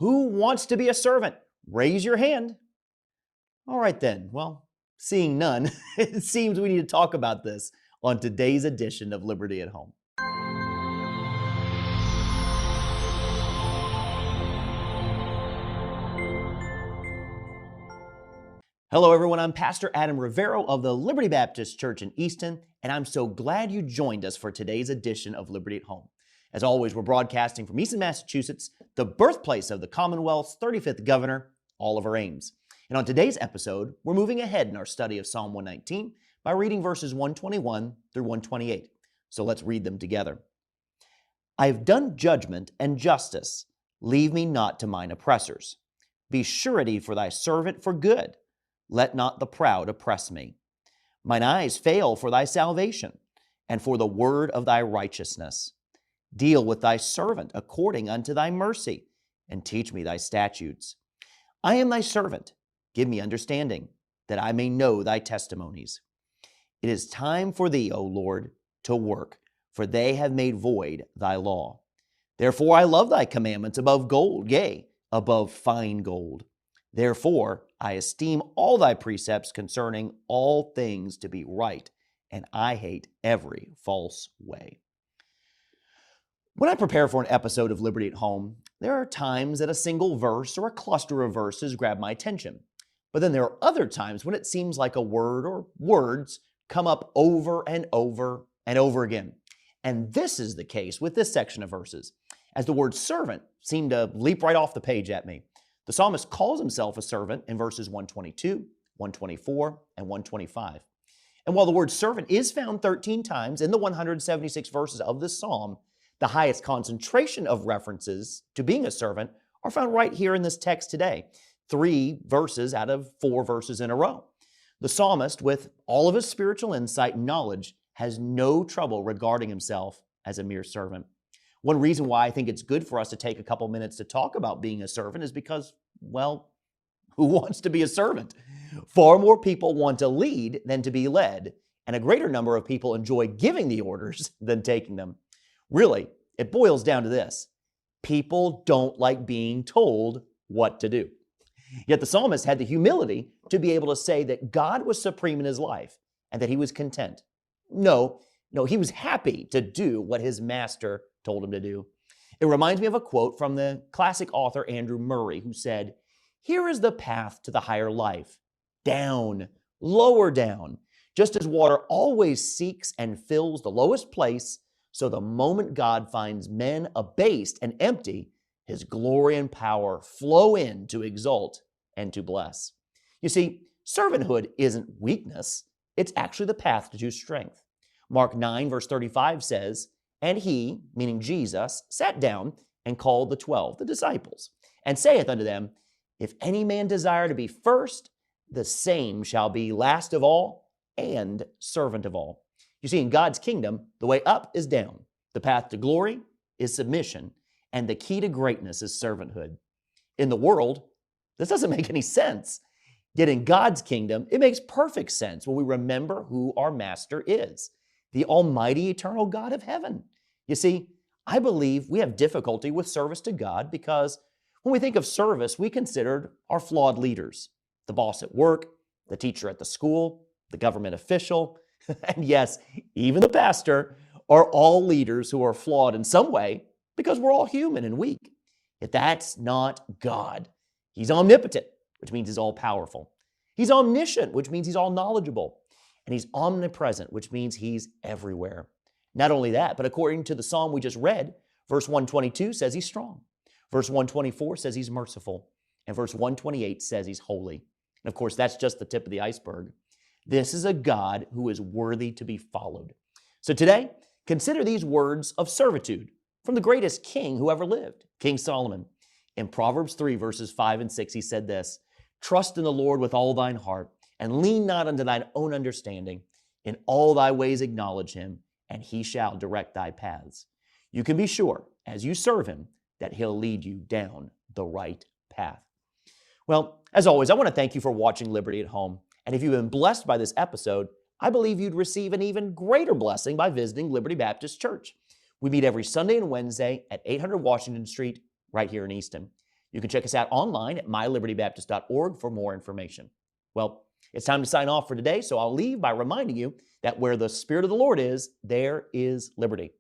Who wants to be a servant? Raise your hand. All right then. Well, seeing none, it seems we need to talk about this on today's edition of Liberty at Home. Hello everyone, I'm Pastor Adam Rivero of the Liberty Baptist Church in Easton, and I'm so glad you joined us for today's edition of Liberty at Home. As always, we're broadcasting from Easton, Massachusetts, the birthplace of the Commonwealth's 35th governor, Oliver Ames. And on today's episode, we're moving ahead in our study of Psalm 119 by reading verses 121 through 128. So let's read them together. I have done judgment and justice. Leave me not to mine oppressors. Be surety for thy servant for good. Let not the proud oppress me. Mine eyes fail for thy salvation, and for the word of thy righteousness. Deal with thy servant according unto thy mercy, and teach me thy statutes. I am thy servant. Give me understanding, that I may know thy testimonies. It is time for thee, O Lord, to work, for they have made void thy law. Therefore I love thy commandments above gold, yea, above fine gold. Therefore, I esteem all thy precepts concerning all things to be right, and I hate every false way. When I prepare for an episode of Liberty at Home, there are times that a single verse or a cluster of verses grab my attention. But then there are other times when it seems like a word or words come up over and over and over again. And this is the case with this section of verses, as the word servant seemed to leap right off the page at me. The psalmist calls himself a servant in verses 122, 124, and 125. And while the word servant is found 13 times in the 176 verses of this psalm, the highest concentration of references to being a servant are found right here in this text today, 3 verses out of 4 verses in a row. The psalmist, with all of his spiritual insight and knowledge, has no trouble regarding himself as a mere servant. One reason why I think it's good for us to take a couple minutes to talk about being a servant is because, well, who wants to be a servant? Far more people want to lead than to be led, and a greater number of people enjoy giving the orders than taking them. Really, it boils down to this. People don't like being told what to do. Yet the psalmist had the humility to be able to say that God was supreme in his life and that he was content. No, he was happy to do what his master told him to do. It reminds me of a quote from the classic author Andrew Murray, who said, "Here is the path to the higher life. Down, lower down. Just as water always seeks and fills the lowest place, so the moment God finds men abased and empty, his glory and power flow in to exalt and to bless." You see, servanthood isn't weakness. It's actually the path to strength. Mark 9, verse 35 says, "And he," meaning Jesus, "sat down and called the 12, the disciples, and saith unto them, If any man desire to be first, the same shall be last of all and servant of all." You see, in God's kingdom, the way up is down. The path to glory is submission, and the key to greatness is servanthood. In the world, this doesn't make any sense. Yet in God's kingdom, it makes perfect sense when we remember who our master is, the almighty eternal God of heaven. You see, I believe we have difficulty with service to God because when we think of service, we consider our flawed leaders, the boss at work, the teacher at the school, the government official, and yes, even the pastor are all leaders who are flawed in some way because we're all human and weak. Yet that's not God. He's omnipotent, which means he's all powerful. He's omniscient, which means he's all knowledgeable. And he's omnipresent, which means he's everywhere. Not only that, but according to the psalm we just read, verse 122 says he's strong. Verse 124 says he's merciful. And verse 128 says he's holy. And of course, that's just the tip of the iceberg. This is a God who is worthy to be followed. So today, consider these words of servitude from the greatest king who ever lived, King Solomon. In Proverbs 3, verses 5 and 6, he said this, "Trust in the Lord with all thine heart, and lean not unto thine own understanding. In all thy ways acknowledge him, and he shall direct thy paths." You can be sure, as you serve him, that he'll lead you down the right path. Well, as always, I want to thank you for watching Liberty at Home. And if you've been blessed by this episode, I believe you'd receive an even greater blessing by visiting Liberty Baptist Church. We meet every Sunday and Wednesday at 800 Washington Street, right here in Easton. You can check us out online at mylibertybaptist.org for more information. Well, it's time to sign off for today, so I'll leave by reminding you that where the Spirit of the Lord is, there is liberty.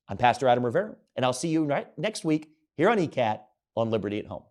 I'm Pastor Adam Rivera, and I'll see you next week here on ECAT on Liberty at Home.